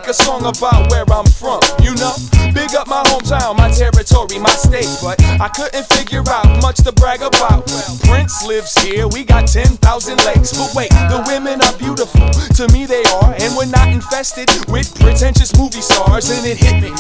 make a song about where I'm from, you know? Big up my hometown, my territory, my state, but I couldn't figure out much to brag about. Well, Prince lives here, we got 10,000 lakes, but wait, the women are beautiful, to me they are, and we're not infested with pretentious movie stars, and it hit me,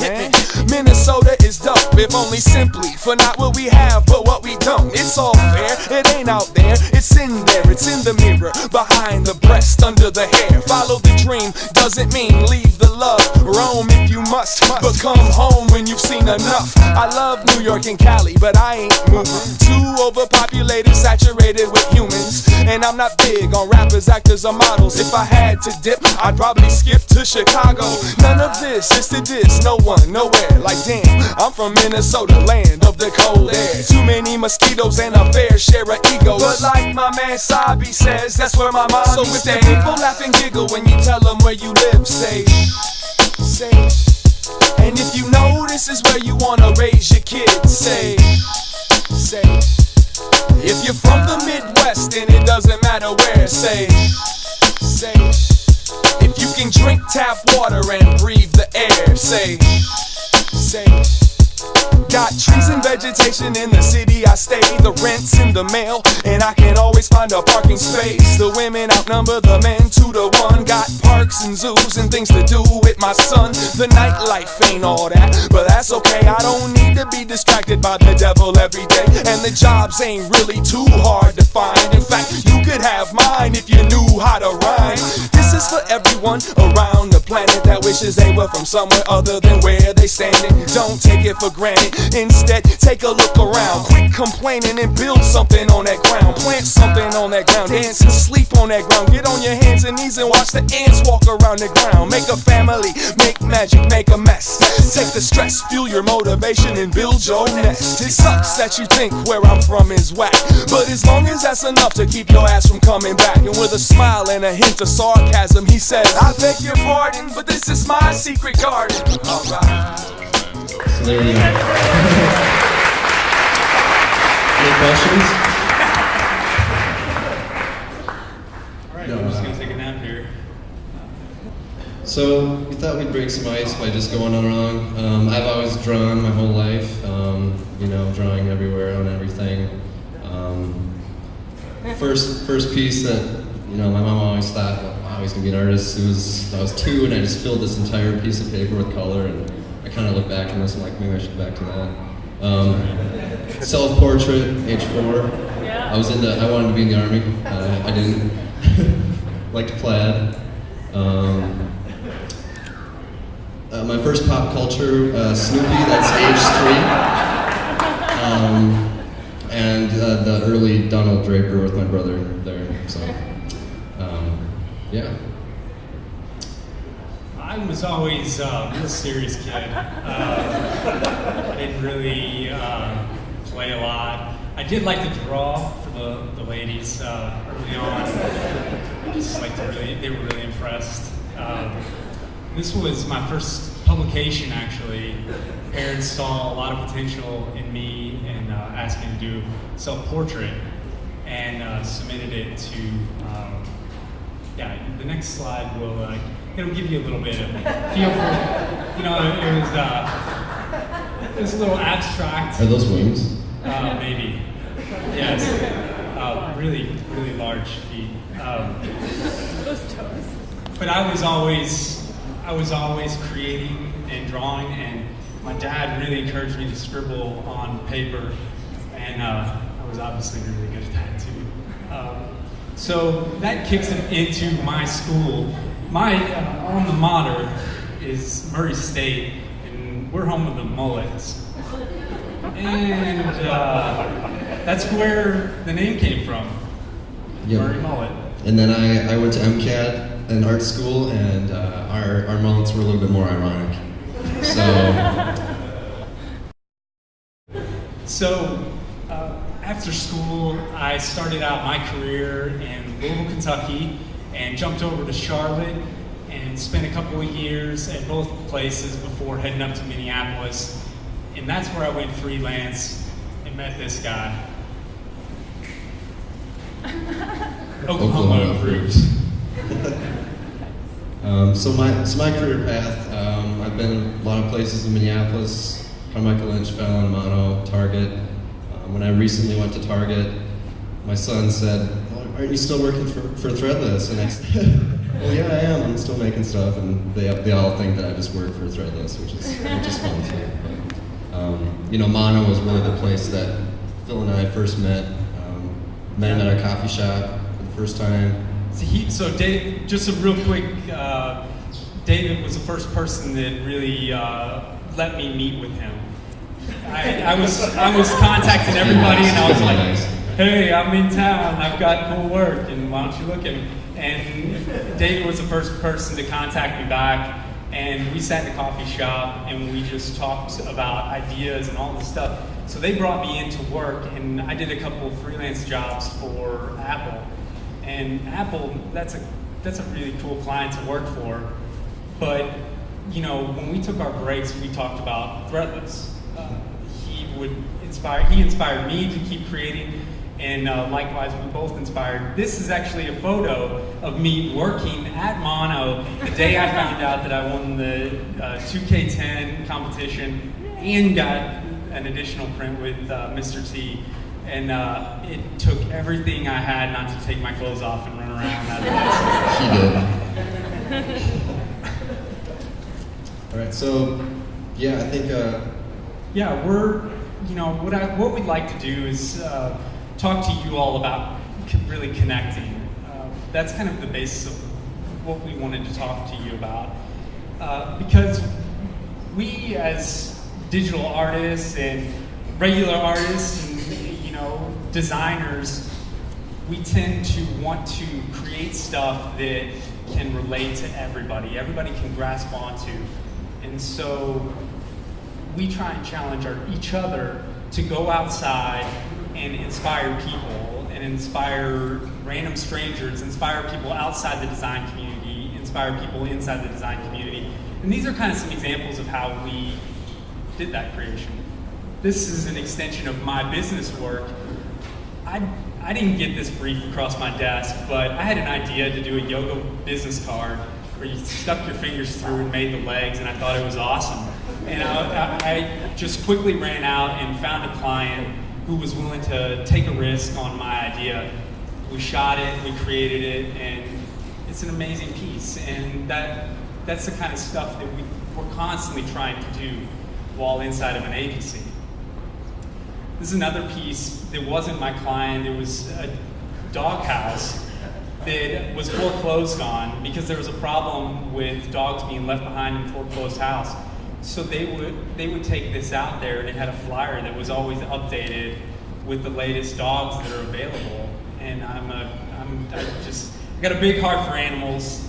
Minnesota is dope, if only simply for not what we have, but what we don't. It's all fair, it ain't out there, it's in there, it's in the mirror, behind the breast, under the hair. Follow the dream, doesn't mean leave the love. Roam if you must, but come home when you've seen enough. I love New York and Cali, but I ain't moving. Too overpopulated, saturated with humans. And I'm not big on rappers, actors, or models. If I had to dip, I'd probably skip to Chicago. None of this is to diss, no one, nowhere. Like damn, I'm from Minnesota, land of the cold air. Too many mosquitoes and a fair share of egos. But like my man Sabi says, that's where my mom. So if the people laugh and giggle when you tell them where you live, say, and if you know this is where you wanna raise your kids, say. If you're from the Midwest and it doesn't matter where, say. If you can drink tap water and breathe the air, say. Got trees and vegetation in the city I stay. The rent's in the mail, and I can always find a parking space. The women outnumber the men 2-to-1. Got parks and zoos and things to do with my son. The nightlife ain't all that, but that's okay. I don't need to be distracted by the devil every day. And the jobs ain't really too hard to find. In fact, you could have mine if you knew how to rhyme. This is for everyone around the planet that wishes they were from somewhere other than where they standing. Don't take it for granted. Instead, take a look around. Quit complaining and build something on that ground. Plant something on that ground. Dance and sleep on that ground. Get on your hands and knees and watch the ants walk around the ground. Make a family, make magic, make a mess. Take the stress, fuel your motivation, and build your nest. It sucks that you think where I'm from is whack, but as long as that's enough to keep your ass from coming back. And with a smile and a hint of sarcasm, he says, I beg your pardon, but this is my secret garden. Alright. So there you go. Any questions? Alright, I'm just going to take a nap here. So we thought we'd break some ice by just going along. I've always drawn my whole life, you know, drawing everywhere on everything. First piece that, you know, my mom always thought, well, wow, he's going to be an artist. I was 2 and I just filled this entire piece of paper with color, and I kind of look back on this and like, maybe I should go back to that. Self-portrait, age 4. Yeah. I wanted to be in the Army. I didn't. Liked plaid. My first pop culture, Snoopy, that's age 3. And the early Donald Draper with my brother there, so, yeah. I was always a real serious kid. I didn't really play a lot. I did like to draw for the ladies early on. I just like to they were really impressed. This was my first publication, actually. Parents saw a lot of potential in me and asked me to do self-portrait, and submitted it to, yeah, the next slide will, it'll give you a little bit of feel for, you know, it was a little abstract. Are those wings? Maybe, yes. Really, really large feet. Those toes. But I was always creating and drawing, and my dad really encouraged me to scribble on paper, and I was obviously really good at that too. So that kicks it into my school. My alma mater is Murray State, and we're home of the Mullets. And that's where the name came from, Yep. Murray Mullet. And then I went to MCAD, an art school, and our mullets were a little bit more ironic. So after school, I started out my career in Louisville, Kentucky, and jumped over to Charlotte and spent a couple of years at both places before heading up to Minneapolis. And that's where I went freelance and met this guy. Oklahoma approved. So my career path, I've been a lot of places in Minneapolis, Carmichael Lynch, Fallon, Mono, Target. When I recently went to Target, my son said, well, aren't you still working for Threadless? And I said, well, yeah, I am. I'm still making stuff, and they all think that I just work for Threadless, which is fun too. But, Mono was really the place that Phil and I first met. Met him at our coffee shop for the first time. So Dave, just a real quick, David was the first person that really let me meet with him. I was contacting everybody, and I was like, hey, I'm in town, I've got cool work, and why don't you look at me? And David was the first person to contact me back, and we sat in the coffee shop, and we just talked about ideas and all this stuff. So they brought me into work, and I did a couple of freelance jobs for Apple. And Apple, that's a really cool client to work for. But, when we took our breaks, we talked about Threadless. He inspired me to keep creating, and likewise, we both inspired. This is actually a photo of me working at Mono the day I found out that I won the 2K10 competition and got an additional print with Mr. T. And it took everything I had not to take my clothes off and run around that place. He did. All right, so yeah, I think. We're what we'd like to do is talk to you all about really connecting. That's kind of the basis of what we wanted to talk to you about, because we as digital artists and regular artists and designers, we tend to want to create stuff that can relate to everybody. Everybody can grasp onto. And so we try and challenge each other to go outside and inspire people and inspire random strangers, inspire people outside the design community, inspire people inside the design community. And these are kind of some examples of how we did that creation. This is an extension of my business work. I didn't get this brief across my desk, but I had an idea to do a yoga business card where you stuck your fingers through and made the legs, and I thought it was awesome. And I just quickly ran out and found a client who was willing to take a risk on my idea. We shot it, we created it, and it's an amazing piece. And that's the kind of stuff that we're constantly trying to do while inside of an agency. This is another piece that wasn't my client. It was a doghouse that was foreclosed on because there was a problem with dogs being left behind in a foreclosed house. So they would take this out there, and it had a flyer that was always updated with the latest dogs that are available. And I got a big heart for animals,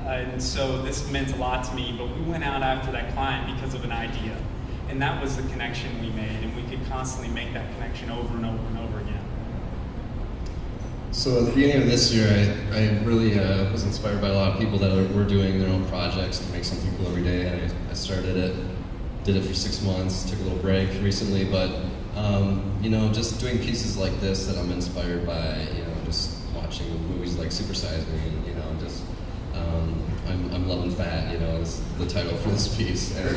and so this meant a lot to me. But we went out after that client because of an idea, and that was the connection we made, and we could constantly make that connection over and over and over again. So at the beginning of this year, I really was inspired by a lot of people that were doing their own projects to make something cool every day. I started it, did it for 6 months, took a little break recently, but just doing pieces like this that I'm inspired by, just watching movies like Super Size Me, and I'm loving fat, is the title for this piece, and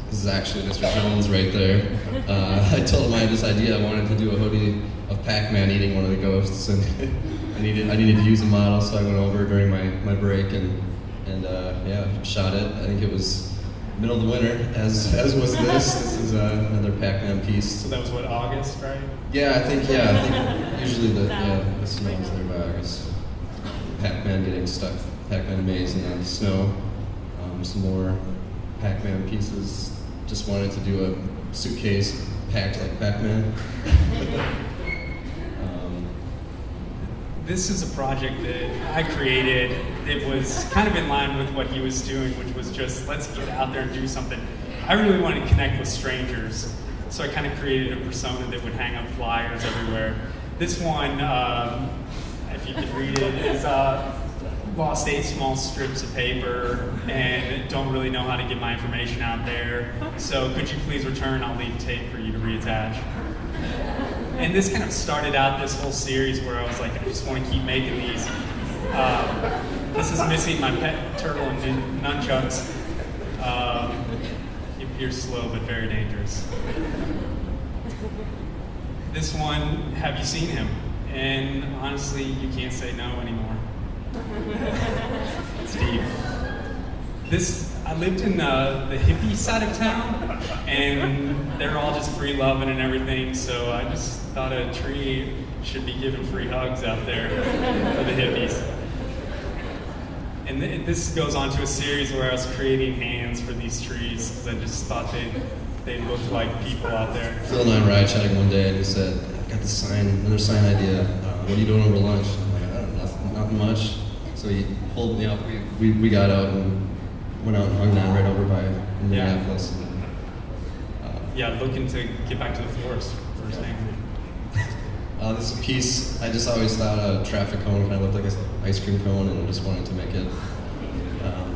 this is actually Mr. Jones right there. I told him I had this idea. I wanted to do a hoodie of Pac-Man eating one of the ghosts, and I needed to use a model, so I went over during my break and shot it. I think it was middle of the winter, as was this. This is another Pac-Man piece. So that was what, August, right? Yeah, I think usually the snow is there by August. Pac-Man getting stuck, Pac-Man maze in the snow. Some more Pac-Man pieces. Just wanted to do a suitcase packed like Pac-Man. This is a project that I created that was kind of in line with what he was doing, which was just, let's get out there and do something. I really wanted to connect with strangers, so I kind of created a persona that would hang up flyers everywhere. This one, if you could read it, is lost 8 small strips of paper and don't really know how to get my information out there. So could you please return? I'll leave tape for you to reattach. And this kind of started out this whole series where I was like, I just want to keep making these. This is missing my pet turtle and nunchucks. He appears slow but very dangerous. This one, have you seen him? And honestly, you can't say no anymore. Steve. I lived in the hippie side of town, and they're all just free loving and everything, so I just thought a tree should be giving free hugs out there for the hippies. And this goes on to a series where I was creating hands for these trees, because I just thought they looked like people out there. Phil and I were chatting one day, and he said, I've got this another sign idea. What are you doing over lunch? I'm like, I don't know, nothing much. So he pulled me up. We got out and went out and hung that right over by Minneapolis. Looking to get back to the forest first thing. This is a piece, I just always thought a traffic cone kind of looked like an ice cream cone, and I just wanted to make it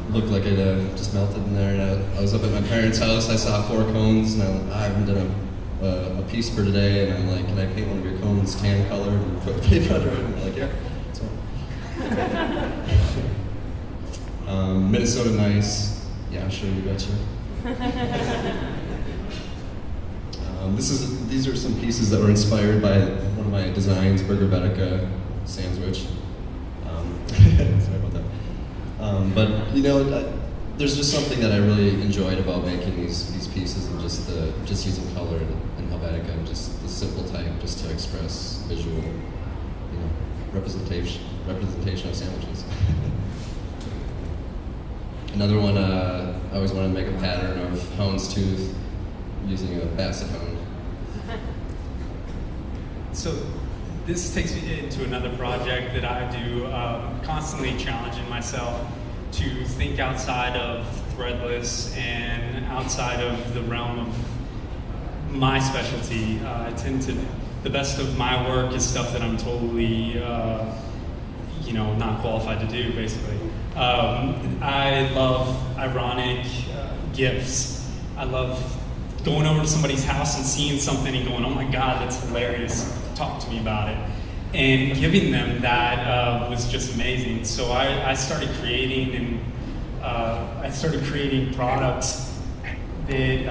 look like it just melted in there. And I was up at my parents' house, I saw 4 cones, and I haven't done a piece for today, and I'm like, can I paint one of your cones tan colored and put paper under it? And they're like, yeah, that's all. Minnesota nice. Yeah, sure, you betcha. These are some pieces that were inspired by one of my designs, Burger Betica sandwich. Sorry about that. But you know, there's just something that I really enjoyed about making these pieces, and just using color and Helvetica and just the simple type, just to express visual, representation of sandwiches. Another one, I always wanted to make a pattern of houndstooth using a basset hound. So this takes me into another project that I do, constantly challenging myself to think outside of Threadless and outside of the realm of my specialty. The best of my work is stuff that I'm totally, not qualified to do, basically. I love ironic gifts. I love going over to somebody's house and seeing something and going, oh my God, that's hilarious. Talk to me about it. And giving them that was just amazing. So I started creating, products that,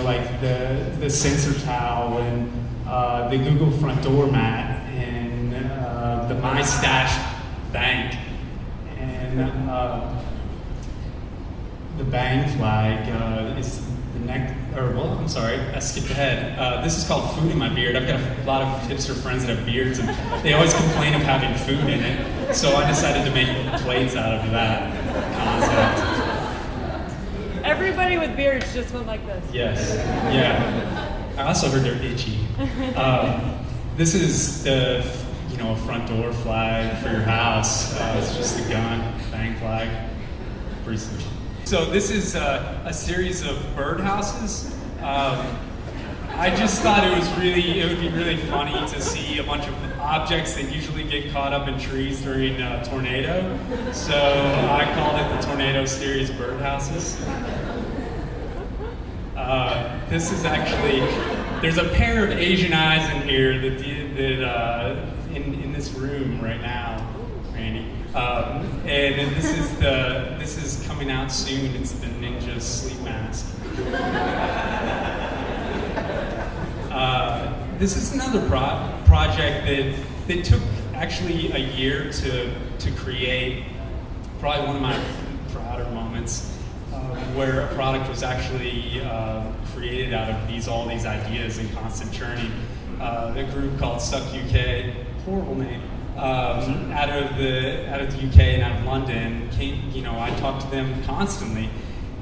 like the sensor towel and the Google front door mat and the My Stash bank and the bang flag is the neck, I skipped ahead. This is called Food in My Beard. I've got a lot of hipster friends that have beards, and they always complain of having food in it. So I decided to make plates out of that concept. Everybody with beards just went like this. Yes. Yeah. I also heard they're itchy. This is the a front door flag for your house. It's just a gun, bang flag. Pretty simple. So this is a series of birdhouses. I just thought it would be really funny to see a bunch of objects that usually get caught up in trees during a tornado. So I called it the Tornado Series Birdhouses. This is actually, there's a pair of Asian eyes in here that in this room right now, Randy. And this is coming out soon. It's the Ninja Sleep Mask. This is another project that took actually a year to create. Probably one of my prouder moments, where a product was actually created out of all these ideas and constant churning. The group called Stuck UK, horrible name, out of the UK and out of London. I talked to them constantly,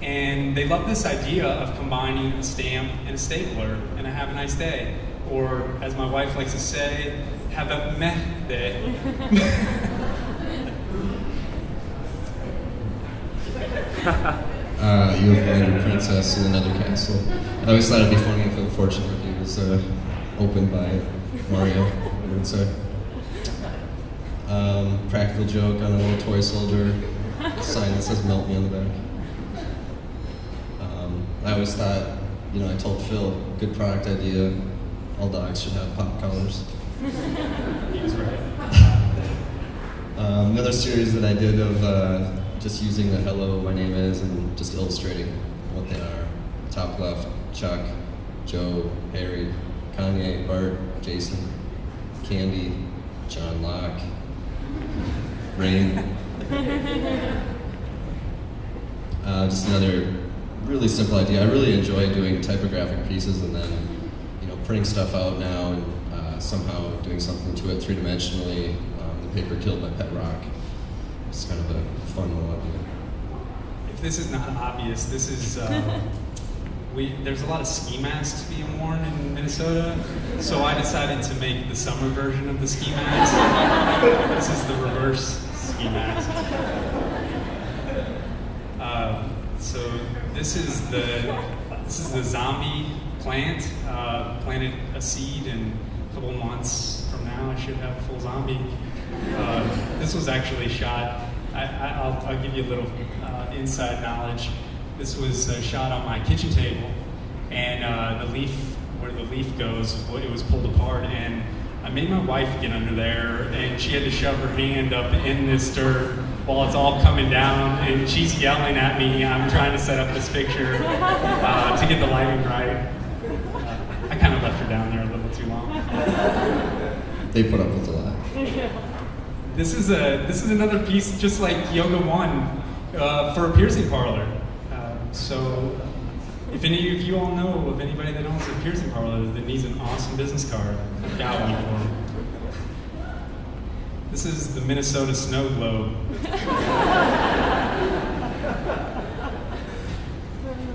and they love this idea of combining a stamp and a stapler and a "Have a nice day," or as my wife likes to say, "Have a meh day." You have found your princess in another castle. I always thought it'd be funny if a fortune cookie was opened by Mario, I would say. Practical joke on a little toy soldier, a sign that says "Melt me" on the back. I always thought, I told Phil, good product idea, all dogs should have pop collars. He was right. Another series that I did of just using the hello, my name is, and just illustrating what they are. Top left, Chuck, Joe, Harry, Kanye, Bart, Jason, Candy, John Locke, Rain. Just another really simple idea. I really enjoy doing typographic pieces and then, printing stuff out now and somehow doing something to it three-dimensionally. The paper killed my pet rock. It's kind of a fun little idea. If this is not obvious, this is there's a lot of ski masks being worn in Minnesota, so I decided to make the summer version of the ski mask. This is the reverse ski mask. So this is the zombie plant. Planted a seed, and a couple months from now I should have a full zombie. This was actually shot. I'll give you a little inside knowledge. This was shot on my kitchen table, and the leaf, where the leaf goes, it was pulled apart, and I made my wife get under there, and she had to shove her hand up in this dirt while it's all coming down, and she's yelling at me. I'm trying to set up this picture to get the lighting right. I kind of left her down there a little too long. They put up with a lot. This is another piece, just like Yoga One, for a piercing parlor. So, if any of you all know of anybody that owns a piercing parlor that needs an awesome business card, I've got one for them. This is the Minnesota snow globe.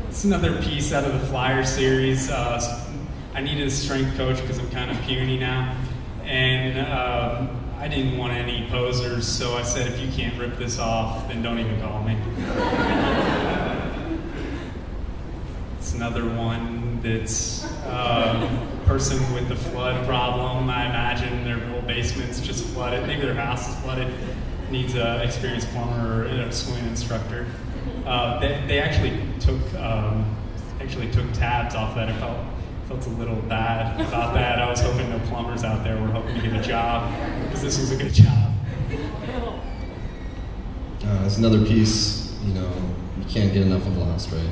It's another piece out of the Flyer series. I needed a strength coach because I'm kind of puny now, and I didn't want any posers, so I said, if you can't rip this off, then don't even call me. It's another one that's person with the flood problem. I imagine their whole basement's just flooded. Maybe their house is flooded. Needs an experienced plumber or a Schwen instructor. They actually took tabs off that. I felt a little bad about that. I was hoping no plumbers out there were hoping to get a job, because this was a good job. It's another piece, you can't get enough of Lost, right?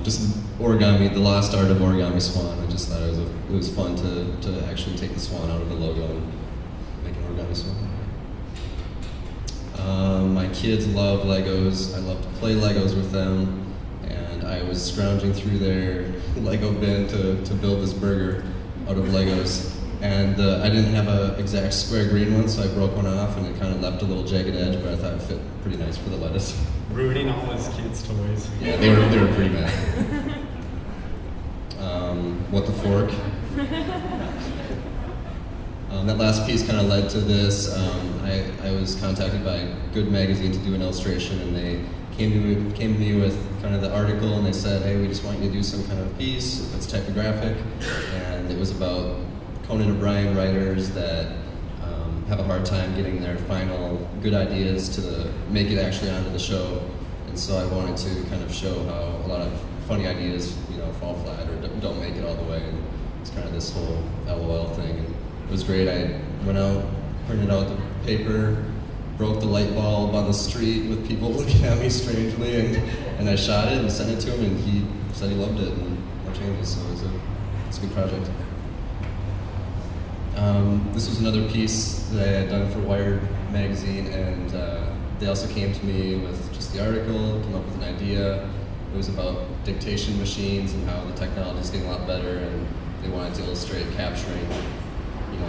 Just origami, the lost art of origami swan. I just thought it was fun to actually take the swan out of the logo and make an origami swan. My kids love Legos. I love to play Legos with them, and I was scrounging through their Lego bin to build this burger out of Legos. And I didn't have an exact square green one, so I broke one off, and it kind of left a little jagged edge, but I thought it fit pretty nice for the lettuce. Ruining all his kids' toys. Yeah, they were pretty bad. What the fork? That last piece kind of led to this. I was contacted by Good Magazine to do an illustration, and they came to me with kind of the article, and they said, hey, we just want you to do some kind of piece that's typographic, and it was about Conan O'Brien writers that have a hard time getting their final good ideas to make it actually onto the show. And so I wanted to kind of show how a lot of funny ideas, fall flat or don't make it all the way. And it's kind of this whole LOL thing. And it was great. I went out, printed out the paper, broke the light bulb on the street with people looking at me strangely, and I shot it and sent it to him, and he said he loved it and no changes. So it's a good project. This was another piece that I had done for Wired magazine, and they also came to me with just the article, come up with an idea. It was about dictation machines and how the technology is getting a lot better, and they wanted to illustrate capturing,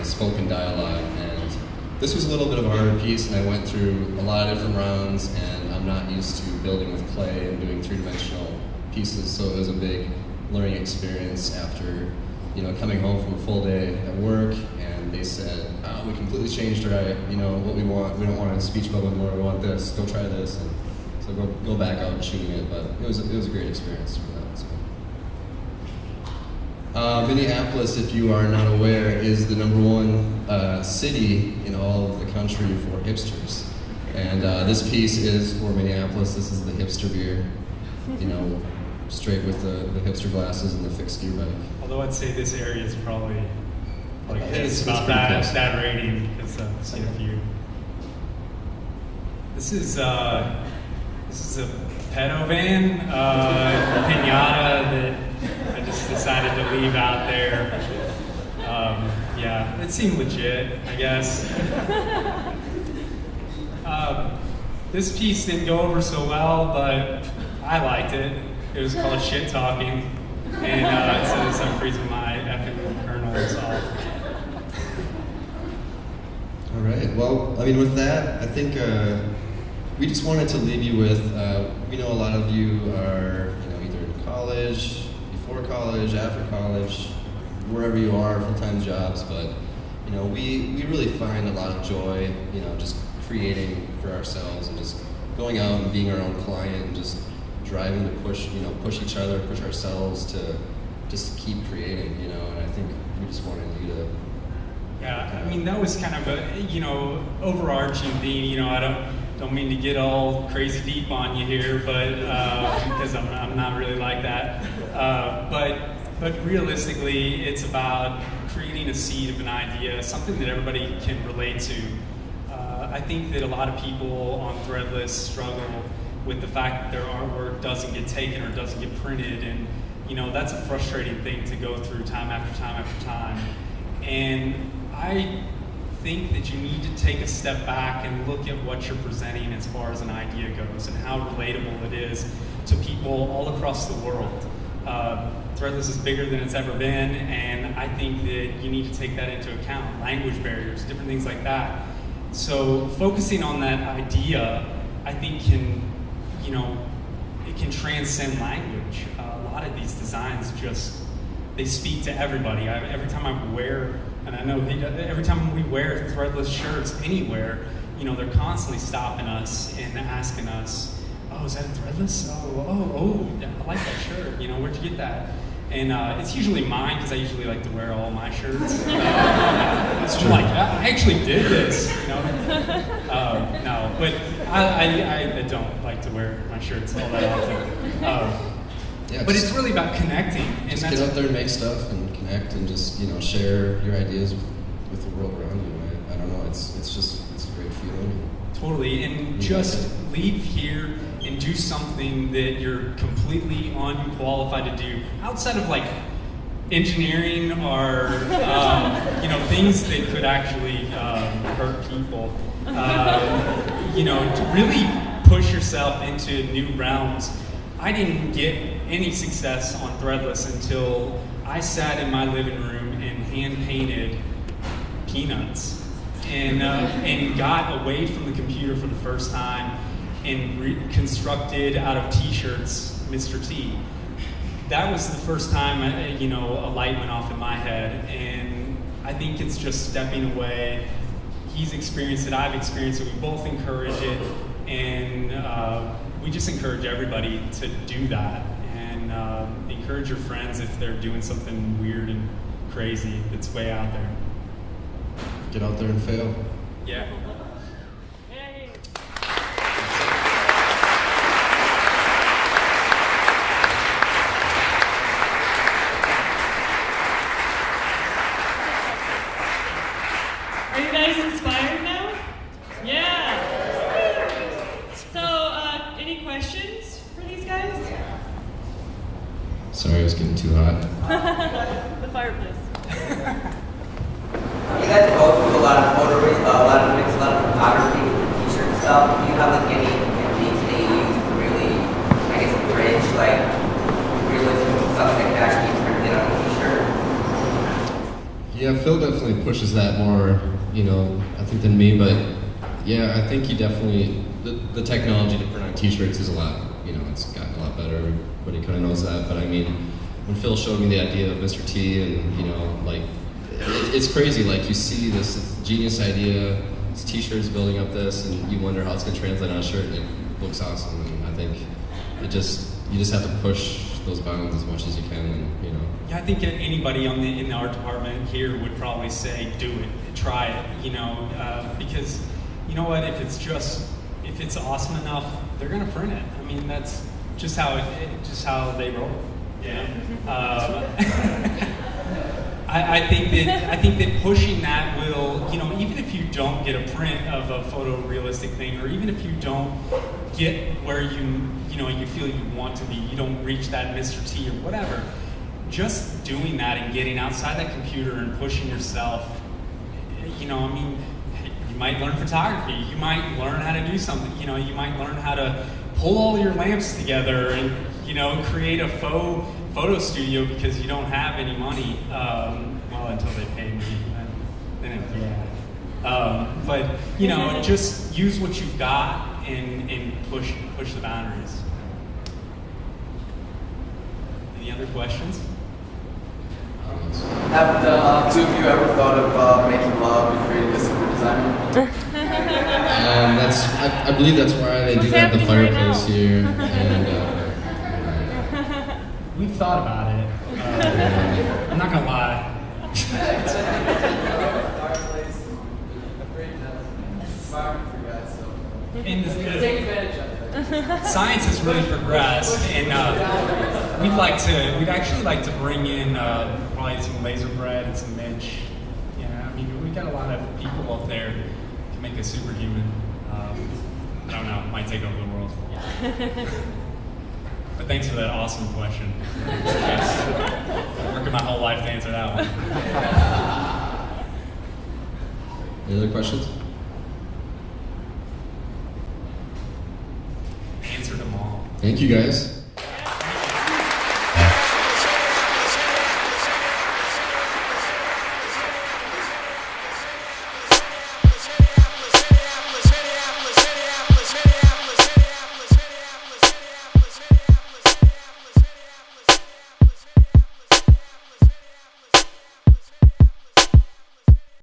spoken dialogue. And this was a little bit of a harder piece, and I went through a lot of different rounds, and I'm not used to building with clay and doing three-dimensional pieces, so it was a big learning experience after coming home from a full day at work, and they said, we completely changed what we want. We don't want a speech bubble anymore. We want this. Go try this. And so go back out and shooting it. But it was a great experience for that. So. Minneapolis, if you are not aware, is the #1 city in all of the country for hipsters. And this piece is for Minneapolis. This is the hipster beer. Straight with the hipster glasses and the fixed gear bike. Although I'd say this area is probably like I think it's it's about pretty close. that rating, because I've seen a few. This is a pedo van, pinata that I just decided to leave out there. Yeah, it seemed legit, I guess. This piece didn't go over so well, but I liked it. It was called Shit Talking, and it says I'm freezing my effing kernels off. All right. Well, I mean, with that, I think we just wanted to leave you with. We know a lot of you are, either in college, before college, after college, wherever you are, full-time jobs. But we really find a lot of joy, just creating for ourselves and just going out and being our own client and just driving to push each other, push ourselves to just keep creating, And I think we just wanted you to. Yeah, I mean that was kind of a overarching theme. I don't mean to get all crazy deep on you here, but because I'm not really like that. But realistically, it's about creating a seed of an idea, something that everybody can relate to. I think that a lot of people on Threadless struggle with the fact that their artwork doesn't get taken or doesn't get printed, and that's a frustrating thing to go through time after time after time. And I think that you need to take a step back and look at what you're presenting as far as an idea goes and how relatable it is to people all across the world. Threadless is bigger than it's ever been, and I think that you need to take that into account. Language barriers, different things like that. So focusing on that idea, I think it can transcend language. A lot of these designs they speak to everybody. Every time I wear, and I know every time we wear Threadless shirts anywhere, they're constantly stopping us and asking us, "Oh, is that a Threadless? Oh, I like that shirt. Where'd you get that?" And it's usually mine because I usually like to wear all my shirts. I'm like, I actually did this. No, but I don't like to wear my shirts all that often. But it's really about connecting. And just get out there and make stuff and connect and just share your ideas with the world around you. I don't know. It's a great feeling. Totally, and just leave here and do something that you're completely unqualified to do outside of like engineering or things that could actually hurt people. To really push yourself into new realms. I didn't get any success on Threadless until I sat in my living room and hand painted peanuts and got away from the computer for the first time and reconstructed out of t-shirts Mr. T. That was the first time a light went off in my head, and I think it's just stepping away. He's experienced it, I've experienced it, we both encourage it, and we just encourage everybody to do that, and encourage your friends if they're doing something weird and crazy that's way out there. Get out there and fail. Yeah. Yay. Are you guys inspired now? Yeah. So, any questions for these guys? Sorry, it was getting too hot. The fireplace. You guys go through a lot of photographs, a lot of mix, a lot of photography with the t-shirt stuff. Do you have like any techniques that you use to really, I guess, bridge like realism stuff that can actually print it on a t-shirt? Yeah, Phil definitely pushes that more, I think than me, but yeah, I think he definitely, the technology to print on t-shirts is a lot, it's gotten a lot better, everybody kind of knows that, but I mean, when Phil showed me the idea of Mr. T and, like, it's crazy, like you see this genius idea, this t-shirt's building up this, and you wonder how it's going to translate on a shirt, and it looks awesome, and I think you just have to push those bounds as much as you can, and Yeah, I think anybody in the art department here would probably say, do it, try it, because you know what, if it's awesome enough, they're gonna print it. I mean, that's just how they roll. Yeah. I think that pushing that will, you know, even if you don't get a print of a photorealistic thing, or even if you don't get where you feel you want to be, you don't reach that Mr. T or whatever, just doing that and getting outside that computer and pushing yourself, you know, I mean, you might learn photography, you might learn how to do something, you know, you might learn how to pull all your lamps together and, you know, create a faux photo studio because you don't have any money, well, until they pay me, then but, you know, just use what you've got and push the boundaries. Any other questions? Have the two of you ever thought of making love and creating a super designer? I believe that's why they do that at the fireplace here. And, We've thought about it. I'm not gonna lie. Fireplace, a great environment for you guys, so And take advantage of it. science has really progressed, and we'd actually like to bring in probably some laser bread and some Midge. Yeah, I mean, we've got a lot of people up there to make us superhuman. I don't know, it might take over the world. But thanks for that awesome question. I'm working my whole life to answer that one. any other questions? Answered them all. Thank you guys.